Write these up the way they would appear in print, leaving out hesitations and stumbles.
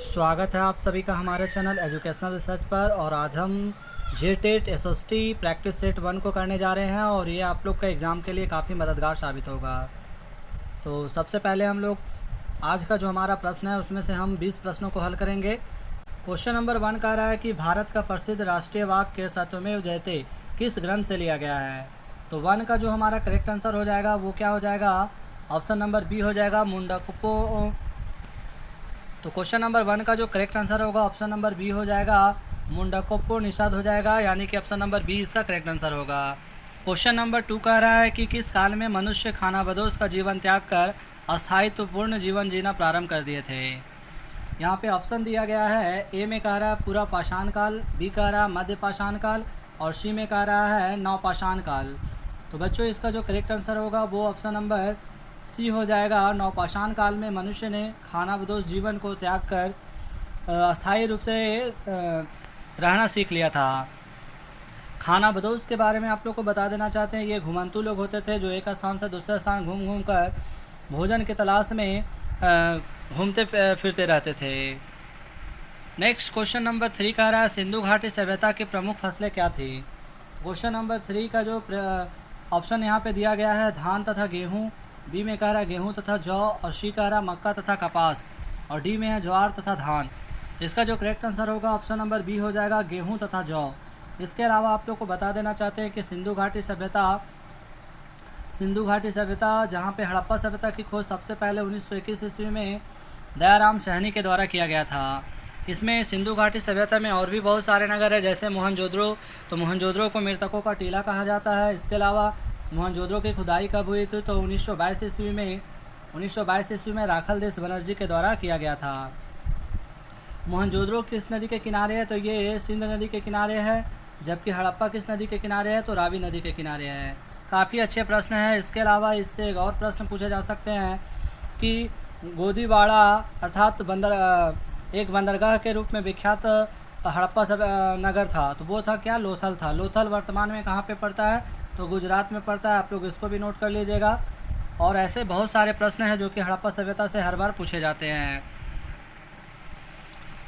स्वागत है आप सभी का हमारे चैनल एजुकेशनल रिसर्च पर। और आज हम जेटेट एसएसटी प्रैक्टिस सेट 1 को करने जा रहे हैं और ये आप लोग का एग्ज़ाम के लिए काफ़ी मददगार साबित होगा। तो सबसे पहले हम लोग आज का जो हमारा प्रश्न है उसमें से हम 20 प्रश्नों को हल करेंगे। क्वेश्चन नंबर 1 कह रहा है कि भारत का प्रसिद्ध राष्ट्रीय वाक्य सत्यमेव जयते किस ग्रंथ से लिया गया है। तो 1 का जो हमारा करेक्ट आंसर हो जाएगा वो क्या हो जाएगा, ऑप्शन नंबर बी हो जाएगा, मुंडकपो। तो क्वेश्चन नंबर 1 का जो करेक्ट आंसर होगा ऑप्शन नंबर बी हो जाएगा, मुंडकोपनिषद हो जाएगा, यानी कि ऑप्शन नंबर बी इसका करेक्ट आंसर होगा। क्वेश्चन नंबर 2 कह रहा है कि किस काल में मनुष्य खानाबदोश का जीवन त्याग कर अस्थायित्वपूर्ण जीवन जीना प्रारंभ कर दिए थे। यहाँ पे ऑप्शन दिया गया है, ए में कह रहा है पूरा पाषाण काल, बी कह रहा है मध्य पाषाण काल और सी में कह रहा है नवपाषाण काल। तो बच्चों इसका जो करेक्ट आंसर होगा वो ऑप्शन नंबर सी हो जाएगा, नवपाषाण काल में मनुष्य ने खानाबदोश जीवन को त्याग कर अस्थायी रूप से रहना सीख लिया था। खानाबदोश के बारे में आप लोग को बता देना चाहते हैं, ये घुमंतू लोग होते थे जो एक स्थान से दूसरे स्थान घूम घूम कर भोजन की तलाश में घूमते फिरते रहते थे। नेक्स्ट क्वेश्चन नंबर 3 कह रहा है सिंधु घाटी सभ्यता की प्रमुख फसलें क्या थी। क्वेश्चन नंबर 3 का जो ऑप्शन यहाँ पे दिया गया है धान तथा गेहूँ, बी में कह रहा है गेहूँ तथा जौ और सी कह रहा है मक्का तथा कपास और डी में है ज्वार तथा धान। इसका जो करेक्ट आंसर होगा ऑप्शन नंबर बी हो जाएगा, गेहूँ तथा जौ। इसके अलावा आप लोग को बता देना चाहते हैं कि सिंधु घाटी सभ्यता जहाँ पे हड़प्पा सभ्यता की खोज सबसे पहले 1921 ईस्वी में दयाराम सहनी के द्वारा किया गया था। इसमें सिंधु घाटी सभ्यता में और भी बहुत सारे नगर है, जैसे मोहनजोदड़ो। तो मोहनजोदड़ो को मृतकों का टीला कहा जाता है। इसके अलावा मोहनजोदड़ो की खुदाई कब हुई थी, तो 1922 ईस्वी में राखल देश बनर्जी के द्वारा किया गया था। मोहनजोदड़ो किस नदी के किनारे है, तो ये सिंध नदी के किनारे है, जबकि हड़प्पा किस नदी के किनारे है, तो रावी नदी के किनारे है। काफ़ी अच्छे प्रश्न हैं। इसके अलावा इससे एक और प्रश्न पूछे जा सकते हैं कि गोदीवाड़ा अर्थात एक बंदरगाह के रूप में विख्यात हड़प्पा नगर था, तो वो था क्या, लोथल था। लोथल वर्तमान में कहाँ पे पड़ता है, तो गुजरात में पड़ता है। आप लोग इसको भी नोट कर लीजिएगा। और ऐसे बहुत सारे प्रश्न हैं जो कि हड़प्पा सभ्यता से हर बार पूछे जाते हैं।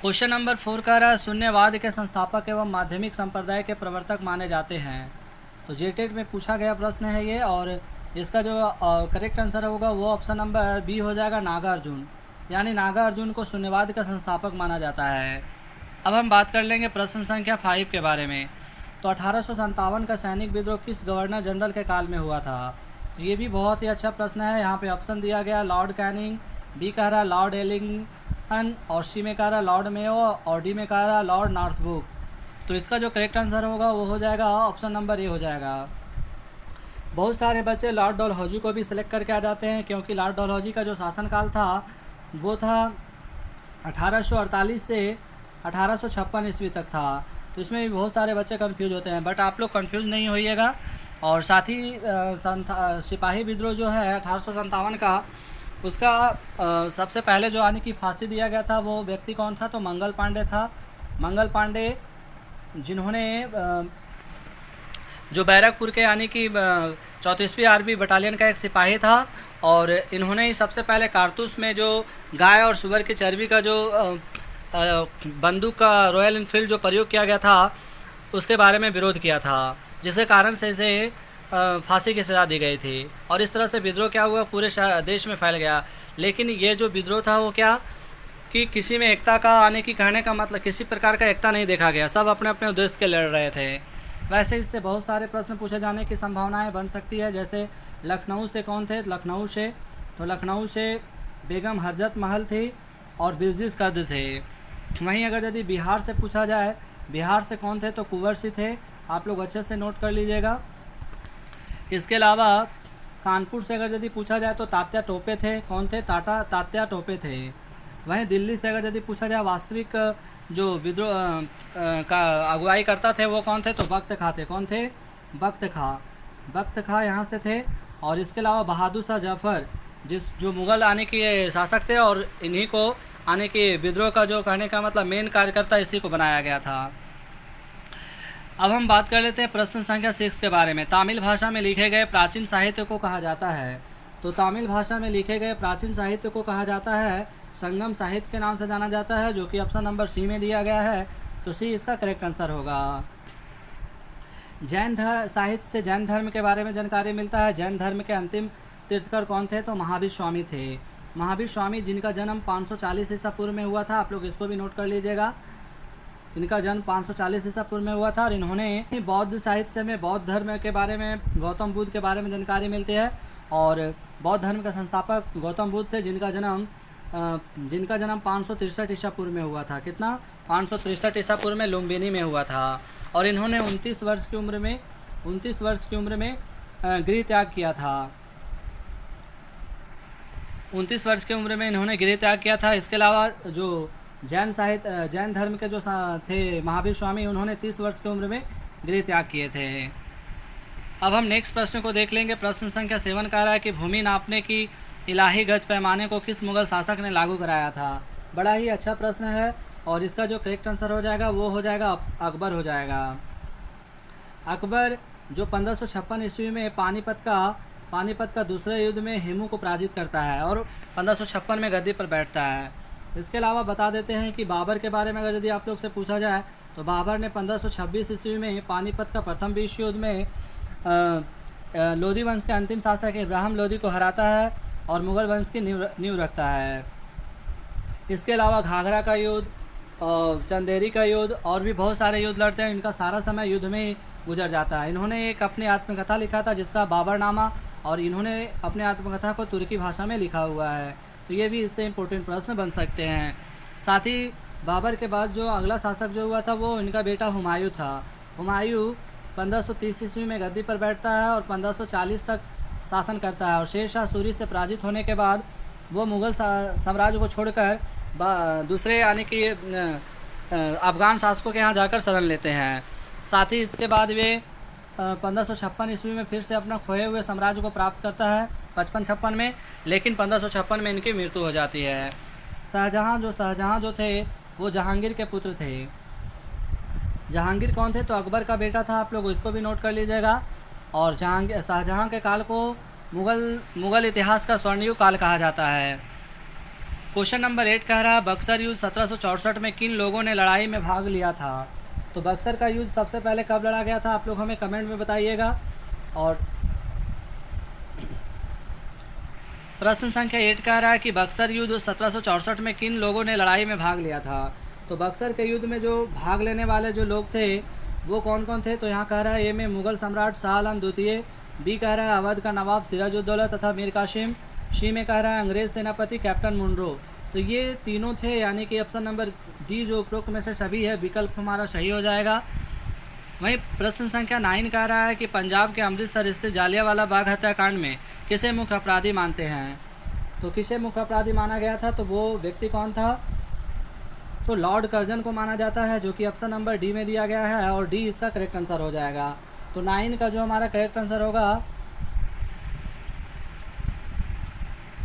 क्वेश्चन नंबर 4 कह रहा है शून्यवाद के संस्थापक एवं माध्यमिक संप्रदाय के प्रवर्तक माने जाते हैं। तो जेटेट में पूछा गया प्रश्न है ये, और इसका जो करेक्ट आंसर होगा वो ऑप्शन नंबर बी हो जाएगा, नागार्जुन। यानी नागार्जुन को शून्यवाद का संस्थापक माना जाता है। अब हम बात कर लेंगे प्रश्न संख्या 5 के बारे में। तो 1857 का सैनिक विद्रोह किस गवर्नर जनरल के काल में हुआ था। तो ये भी बहुत ही अच्छा प्रश्न है। यहाँ पे ऑप्शन दिया गया लॉर्ड कैनिंग, बी कह रहा है लॉर्ड एलिंगटन और सी में कह रहा है लॉर्ड मेयो और डी में कह रहा है लॉर्ड नॉर्थब्रुक। तो इसका जो करेक्ट आंसर होगा वो हो जाएगा ऑप्शन नंबर ए हो जाएगा। बहुत सारे बच्चे लॉर्ड डलहौजी को भी सिलेक्ट करके आ जाते हैं, क्योंकि लॉर्ड डलहौजी का जो शासनकाल था वो था 1848 से 1856 ईस्वी तक था। तो इसमें भी बहुत सारे बच्चे कंफ्यूज होते हैं, बट आप लोग कंफ्यूज नहीं होइएगा। और साथ ही सिपाही विद्रोह जो है 1857 का, उसका सबसे पहले जो आने की फांसी दिया गया था वो व्यक्ति कौन था, तो मंगल पांडे था। मंगल पांडे जिन्होंने जो बैरकपुर के यानी कि 34वीं आर्मी बटालियन का एक सिपाही था, और इन्होंने ही सबसे पहले कारतूस में जो गाय और सुअर की चर्बी का जो बंदूक का रॉयल इनफील्ड जो प्रयोग किया गया था उसके बारे में विरोध किया था, जिसके कारण से इसे फांसी की सज़ा दी गई थी। और इस तरह से विद्रोह क्या हुआ, पूरे देश में फैल गया। लेकिन ये जो विद्रोह था वो क्या कि किसी में एकता का आने की कहने का मतलब किसी प्रकार का एकता नहीं देखा गया, सब अपने अपने उद्देश्य के लड़ रहे थे। वैसे इससे बहुत सारे प्रश्न पूछे जाने की संभावनाएं बन सकती है, जैसे लखनऊ से कौन थे, लखनऊ से बेगम हरजत महल थी और बिरजिस कद्र थे। वहीं अगर यदि बिहार से पूछा जाए, बिहार से कौन थे, तो कुंवर सिंह थे। आप लोग अच्छे से नोट कर लीजिएगा। इसके अलावा कानपुर से अगर यदि पूछा जाए तो तात्या टोपे थे। कौन थे, तात्या टोपे थे। वहीं दिल्ली से अगर यदि पूछा जाए वास्तविक जो विद्रोह का अगुवाई करता थे वो कौन थे, तो बख्त खां थे। कौन थे, बख्त खां यहाँ से थे। और इसके अलावा बहादुर शाह जफर जो मुग़ल आने के शासक थे, और इन्हीं को आने के विद्रोह का जो कहने का मतलब मेन कार्यकर्ता इसी को बनाया गया था। अब हम बात कर लेते हैं प्रश्न संख्या 6 के बारे में। तमिल भाषा में लिखे गए प्राचीन साहित्य को कहा जाता है। तो तमिल भाषा में लिखे गए प्राचीन साहित्य को कहा जाता है संगम साहित्य के नाम से जाना जाता है, जो कि ऑप्शन नंबर सी में दिया गया है। तो सी इसका करेक्ट आंसर होगा। जैन साहित्य से जैन धर्म के बारे में जानकारी मिलता है। जैन धर्म के अंतिम तीर्थकर कौन थे? तो महावीर स्वामी थे। महावीर स्वामी जिनका जन्म 540 ईसा पूर्व में हुआ था, आप लोग इसको भी नोट कर लीजिएगा। इनका जन्म 540 ईसा पूर्व में हुआ था और इन्होंने बौद्ध साहित्य में बौद्ध धर्म के बारे में, गौतम बुद्ध के बारे में जानकारी मिलती है। और बौद्ध धर्म का संस्थापक गौतम बुद्ध थे, जिनका जन्म 563 ईसा पूर्व में हुआ था। कितना? 563 ईसा पूर्व में लुम्बिनी में हुआ था। और इन्होंने 29 वर्ष की उम्र में गृह त्याग किया था। 29 वर्ष की उम्र में इन्होंने गृह त्याग किया था। इसके अलावा जो जैन धर्म के जो थे महावीर स्वामी, उन्होंने 30 वर्ष की उम्र में गृह त्याग किए थे। अब हम नेक्स्ट प्रश्न को देख लेंगे। प्रश्न संख्या 7 कह रहा है कि भूमि नापने की इलाही गज पैमाने को किस मुगल शासक ने लागू कराया था? बड़ा ही अच्छा प्रश्न है और इसका जो करेक्ट आंसर हो जाएगा वो हो जाएगा अकबर हो जाएगा। अकबर जो 1556 ईस्वी में पानीपत का दूसरे युद्ध में हिमू को पराजित करता है और 1556 में गद्दी पर बैठता है। इसके अलावा बता देते हैं कि बाबर के बारे में अगर यदि आप लोग से पूछा जाए तो बाबर ने 1526 ईस्वी में पानीपत का प्रथम विश्व युद्ध में लोधी वंश के अंतिम शासक इब्राहिम लोधी को हराता है और मुगल वंश की नींव रखता है। इसके अलावा घाघरा का युद्ध, चंदेरी का युद्ध और भी बहुत सारे युद्ध लड़ते हैं। इनका सारा समय युद्ध में ही गुजर जाता है। इन्होंने एक अपनी आत्मकथा लिखा था जिसका बाबरनामा, और इन्होंने अपनी आत्मकथा को तुर्की भाषा में लिखा हुआ है। तो ये भी इससे इम्पोर्टेंट प्रश्न बन सकते हैं। साथ ही बाबर के बाद जो अगला शासक जो हुआ था वो इनका बेटा हुमायूं था। हुमायूं 1530 ईस्वी में गद्दी पर बैठता है और 1540 तक शासन करता है और शेरशाह सूरी से पराजित होने के बाद वो मुग़ल साम्राज्य को छोड़कर दूसरे यानी कि अफ़गान शासकों के यहाँ जाकर शरण लेते हैं। साथ ही इसके बाद वे 1556 ईस्वी में फिर से अपना खोए हुए साम्राज्य को प्राप्त करता है 55-56 में, लेकिन 1556 में इनकी मृत्यु हो जाती है। शाहजहाँ जो थे वो जहांगीर के पुत्र थे। जहांगीर कौन थे? तो अकबर का बेटा था। आप लोग इसको भी नोट कर लीजिएगा। और शाहजहाँ के काल को मुग़ल इतिहास का स्वर्णयुग काल कहा जाता है। क्वेश्चन नंबर 8 कह रहा है बक्सर युद्ध 1764 में किन लोगों ने लड़ाई में भाग लिया था? तो बक्सर का युद्ध सबसे पहले कब लड़ा गया था? आप लोग हमें कमेंट में बताइएगा। और प्रश्न संख्या 8 कह रहा है कि बक्सर युद्ध 1764 में किन लोगों ने लड़ाई में भाग लिया था? तो बक्सर के युद्ध में जो भाग लेने वाले जो लोग थे वो कौन कौन थे? तो यहाँ कह रहा है ए में मुग़ल सम्राट शाह आलम द्वितीय, बी कह रहा है अवध का नवाब सिराजुद्दौला तथा मीर कासिम, सी में कह रहा है अंग्रेज़ सेनापति कैप्टन मुनरो। तो ये तीनों थे, यानी कि ऑप्शन नंबर डी जो उपरोक्त में से सभी है विकल्प हमारा सही हो जाएगा। वहीं प्रश्न संख्या 9 कह रहा है कि पंजाब के अमृतसर स्थित जालियांवाला बाग हत्याकांड में किसे मुख्य अपराधी मानते हैं? तो किसे मुख्य अपराधी माना गया था? तो वो व्यक्ति कौन था? तो लॉर्ड कर्जन को माना जाता है, जो कि ऑप्शन नंबर डी में दिया गया है और डी इसका करेक्ट आंसर हो जाएगा। तो 9 का जो हमारा करेक्ट आंसर होगा,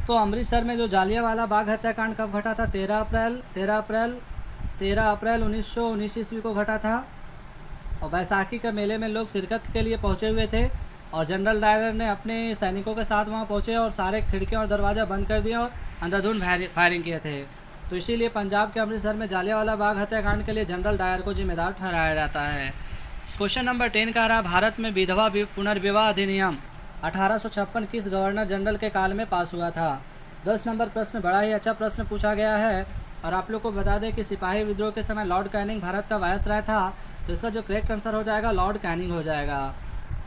तो अमृतसर में जो जालियांवाला बाग हत्याकांड कब घटा था? 13 अप्रैल 1919 ईस्वी को घटा था। और बैसाखी के मेले में लोग शिरकत के लिए पहुंचे हुए थे और जनरल डायर ने अपने सैनिकों के साथ वहां पहुंचे और सारे खिड़कियां और दरवाज़ा बंद कर दिए और अंधाधुंध फायरिंग किए थे। तो इसीलिए पंजाब के अमृतसर में जालियांवाला बाग हत्याकांड के लिए जनरल डायर को जिम्मेदार ठहराया जाता है। क्वेश्चन नंबर 10 का रहा भारत में विधवा पुनर्विवाह अधिनियम 1856 किस गवर्नर जनरल के काल में पास हुआ था? 10 नंबर प्रश्न बड़ा ही अच्छा प्रश्न पूछा गया है। और आप लोग को बता दें कि सिपाही विद्रोह के समय लॉर्ड कैनिंग भारत का वायसराय था, तो इसका जो करेक्ट आंसर हो जाएगा लॉर्ड कैनिंग हो जाएगा।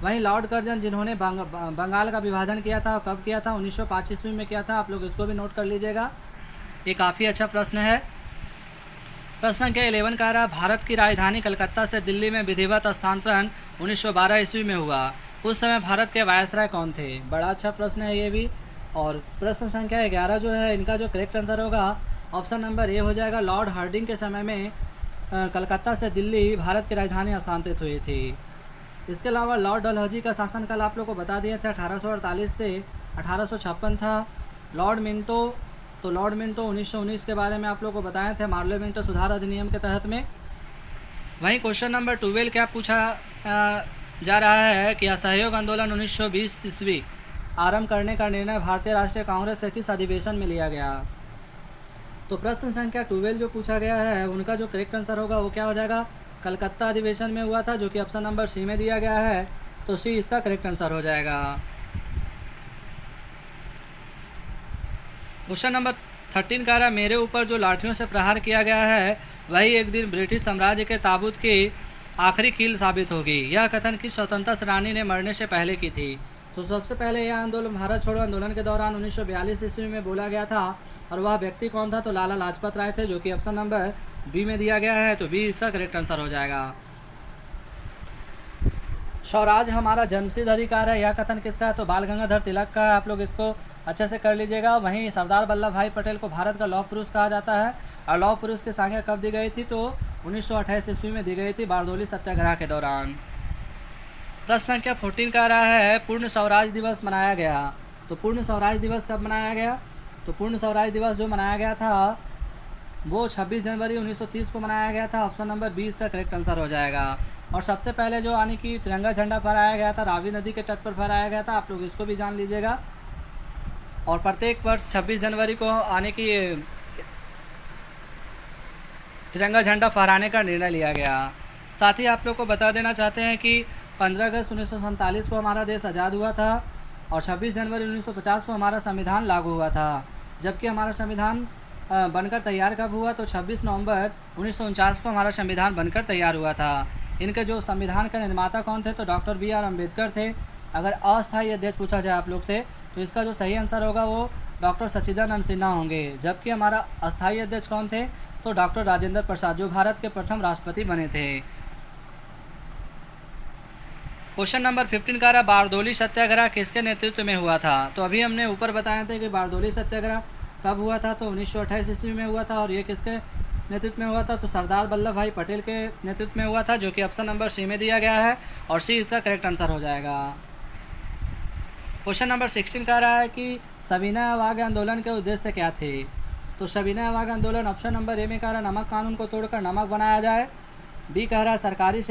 वहीं लॉर्ड कर्जन जिन्होंने बंगाल का विभाजन किया था, कब किया था? 1905 ईस्वी में किया था। आप लोग इसको भी नोट कर लीजिएगा, ये काफ़ी अच्छा प्रश्न है। प्रश्न संख्या 11 का रहा भारत की राजधानी कलकत्ता से दिल्ली में विधिवत स्थानांतरण 1912 ईस्वी में हुआ। उस समय भारत के वायसराय कौन थे? बड़ा अच्छा प्रश्न है ये भी। और प्रश्न संख्या 11 जो है इनका जो करेक्ट आंसर होगा ऑप्शन नंबर ए हो जाएगा। लॉर्ड हार्डिंग के समय में कलकत्ता से दिल्ली भारत की राजधानी स्थानांतरित हुई थी। इसके अलावा लॉर्ड डलहौजी का शासनकाल आप लोग को बता दिया था 1848 से 1856 था। लॉर्ड मिंटो 1919 के बारे में आप लोग को बताए थे पार्लियामेंट सुधार अधिनियम के तहत में। वहीं क्वेश्चन नंबर 12 क्या पूछा जा रहा है कि असहयोग आंदोलन 1920 ईस्वी आरंभ करने का निर्णय भारतीय राष्ट्रीय कांग्रेस के किस अधिवेशन में लिया गया? तो प्रश्न संख्या 12 जो पूछा गया है उनका जो करेक्ट आंसर होगा वो क्या हो जाएगा, कलकत्ता अधिवेशन में हुआ था, जो कि ऑप्शन नंबर सी में दिया गया है। तो सी इसका करेक्ट आंसर हो जाएगा। क्वेश्चन नंबर 13 कह रहा है, मेरे ऊपर जो लाठियों से प्रहार किया गया है वही एक दिन ब्रिटिश साम्राज्य के ताबूत की आखिरी कील साबित होगी। यह कथन किस स्वतंत्रता सेनानी ने मरने से पहले की थी। तो सबसे पहले यह आंदोलन भारत छोड़ो आंदोलन के दौरान 1942 ईस्वी में बोला गया था, और वह व्यक्ति कौन था, तो लाला लाजपत राय थे, जो कि ऑप्शन नंबर बी में दिया गया है। तो बी इसका करेक्ट आंसर हो जाएगा। स्वराज हमारा जन्मसिद्ध अधिकार है, यह कथन किसका है, तो बाल गंगाधर तिलक का है। आप लोग इसको अच्छे से कर लीजिएगा। वहीं सरदार वल्लभ भाई पटेल को भारत का लौह पुरुष कहा जाता है, और लौह पुरुष की संज्ञा कब दी गई थी, तो 1928 ईस्वी में दी गई थी, बारदोली सत्याग्रह के दौरान। प्रश्न संख्या 14 कह रहा है, पूर्ण स्वराज दिवस मनाया गया। तो पूर्ण स्वराज दिवस कब मनाया गया, तो पूर्ण स्वराज दिवस जो मनाया गया था वो 26 जनवरी 1930 को मनाया गया था। ऑप्शन नंबर 20 का करेक्ट आंसर हो जाएगा। और सबसे पहले जो यानी कि तिरंगा झंडा फहराया गया था रावी नदी के तट पर फहराया गया था, आप लोग इसको भी जान लीजिएगा। और प्रत्येक वर्ष 26 जनवरी को आने की तिरंगा झंडा फहराने का निर्णय लिया गया। साथ ही आप लोग को बता देना चाहते हैं कि 15 अगस्त 1947 को हमारा देश आज़ाद हुआ था, और 26 जनवरी 1950 को हमारा संविधान लागू हुआ था। जबकि हमारा संविधान बनकर तैयार कब हुआ, तो 26 नवंबर 1949 को हमारा संविधान बनकर तैयार हुआ था। इनके जो संविधान के निर्माता कौन थे, तो डॉक्टर बी आर अम्बेडकर थे। अगर अस्थायी अध्यक्ष पूछा जाए आप लोग से, तो इसका जो सही आंसर होगा वो डॉक्टर सच्चिदानंद सिन्हा होंगे। जबकि हमारा अस्थायी अध्यक्ष कौन थे, तो डॉक्टर राजेंद्र प्रसाद, जो भारत के प्रथम राष्ट्रपति बने थे। क्वेश्चन नंबर 15 का रहा, बारदोली सत्याग्रह किसके नेतृत्व में हुआ था। तो अभी हमने ऊपर बताया था कि बारदोली सत्याग्रह कब हुआ था, तो 1928 ईस्वी में हुआ था, और ये किसके नेतृत्व में हुआ था, तो सरदार वल्लभ भाई पटेल के नेतृत्व में हुआ था, जो कि ऑप्शन नंबर सी में दिया गया है, और सी इसका करेक्ट आंसर हो जाएगा। क्वेश्चन नंबर 16 कह रहा है कि सविनय अवज्ञा आंदोलन के उद्देश्य क्या थे। तो सविनय अवज्ञा आंदोलन ऑप्शन नंबर ए में कह रहा है नमक कानून को तोड़कर नमक बनाया जाए। बी कह रहा है सरकारी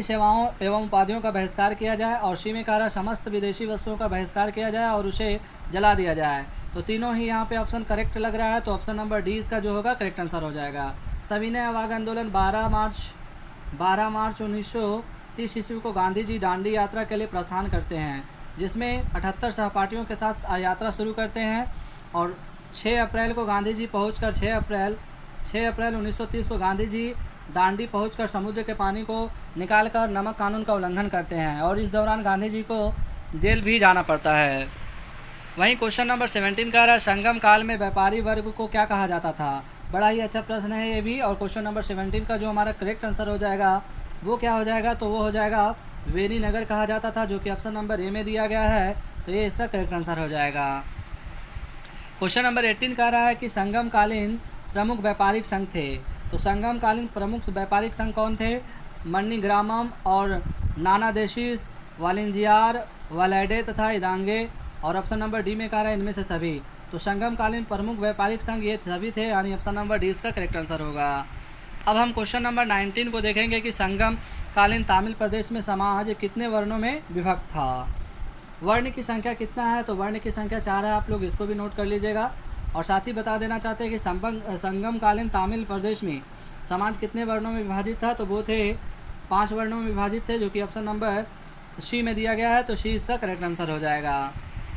सेवाओं एवं उपाधियों का बहिष्कार किया जाए, और सी में कह रहा है समस्त विदेशी वस्तुओं का बहिष्कार किया जाए और उसे जला दिया जाए। तो तीनों ही यहाँ पे ऑप्शन करेक्ट लग रहा है, तो ऑप्शन नंबर डी इसका जो होगा करेक्ट आंसर हो जाएगा। सविनय अवज्ञा आंदोलन 12 मार्च 1930 ईस्वी को गांधी जी दांडी यात्रा के लिए प्रस्थान करते हैं, जिसमें 78 सहपाठियों के साथ यात्रा शुरू करते हैं, और 6 अप्रैल को गांधी जी पहुँचकर 6 अप्रैल 1930 को गांधी जी दांडी पहुंचकर समुद्र के पानी को निकालकर नमक कानून का उल्लंघन करते हैं, और इस दौरान गांधी जी को जेल भी जाना पड़ता है। वहीं क्वेश्चन नंबर 17 का रहा, संगम काल में व्यापारी वर्ग को क्या कहा जाता था। बड़ा ही अच्छा प्रश्न है ये भी। और क्वेश्चन नंबर 17 का जो हमारा करेक्ट आंसर हो जाएगा वो क्या हो जाएगा, तो वो हो जाएगा वेनी नगर कहा जाता था, जो कि ऑप्शन नंबर ए में दिया गया है। तो ये इसका करेक्ट आंसर हो जाएगा। क्वेश्चन नंबर 18 कह रहा है कि संगम कालीन प्रमुख व्यापारिक संघ थे। तो संगम कालीन प्रमुख व्यापारिक संघ कौन थे, मणिग्रामम और नानादेशीस, वालिंजियार, वलैडे तथा इदांगे, और ऑप्शन नंबर डी में कह रहा है इनमें से सभी। तो संगम कालीन प्रमुख व्यापारिक संघ ये सभी थे, यानी ऑप्शन नंबर डी इसका करेक्ट आंसर होगा। अब हम क्वेश्चन नंबर 19 को देखेंगे कि संगम कालीन तमिल प्रदेश में समाज कितने वर्णों में विभक्त था। वर्ण की संख्या कितना है, तो वर्ण की संख्या 4 है, आप लोग इसको भी नोट कर लीजिएगा। और साथ ही बता देना चाहते हैं कि संगम कालीन तमिल प्रदेश में समाज कितने वर्णों में विभाजित था, तो वो थे 5 वर्णों में विभाजित थे, जो कि ऑप्शन नंबर सी में दिया गया है। तो सी इसका करेक्ट आंसर हो जाएगा।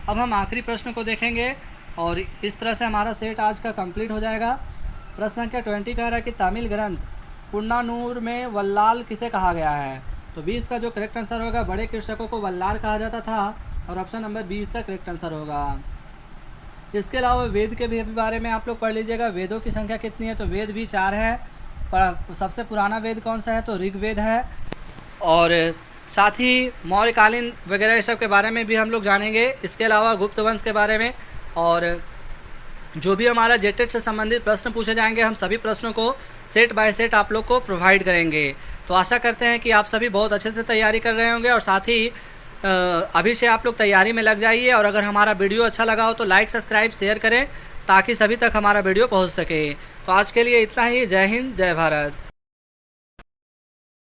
अब हम आखिरी प्रश्न को देखेंगे, और इस तरह से हमारा सेट आज का कंप्लीट हो जाएगा। प्रश्न संख्या 20 कह रहा है कि तमिल ग्रंथ पुन्नानूर में वल्लाल किसे कहा गया है। तो 20 का जो करेक्ट आंसर होगा, बड़े कृषकों को वल्लाल कहा जाता था, और ऑप्शन नंबर 20 का करेक्ट आंसर होगा। इसके अलावा वेद के भी बारे में आप लोग पढ़ लीजिएगा। वेदों की संख्या कितनी है, तो वेद भी 4 है। सबसे पुराना वेद कौन सा है, तो ऋग्वेद है। और साथ ही मौर्यकालीन वगैरह इस सब के बारे में भी हम लोग जानेंगे। इसके अलावा गुप्त वंश के बारे में, और जो भी हमारा जेटेट से संबंधित प्रश्न पूछे जाएंगे, हम सभी प्रश्नों को सेट बाय सेट आप लोग को प्रोवाइड करेंगे। तो आशा करते हैं कि आप सभी बहुत अच्छे से तैयारी कर रहे होंगे, और साथ ही अभी से आप लोग तैयारी में लग जाइए। और अगर हमारा वीडियो अच्छा लगा हो तो लाइक, सब्सक्राइब, शेयर करें, ताकि सभी तक हमारा वीडियो पहुंच सके। तो आज के लिए इतना ही। जय हिंद, जय भारत।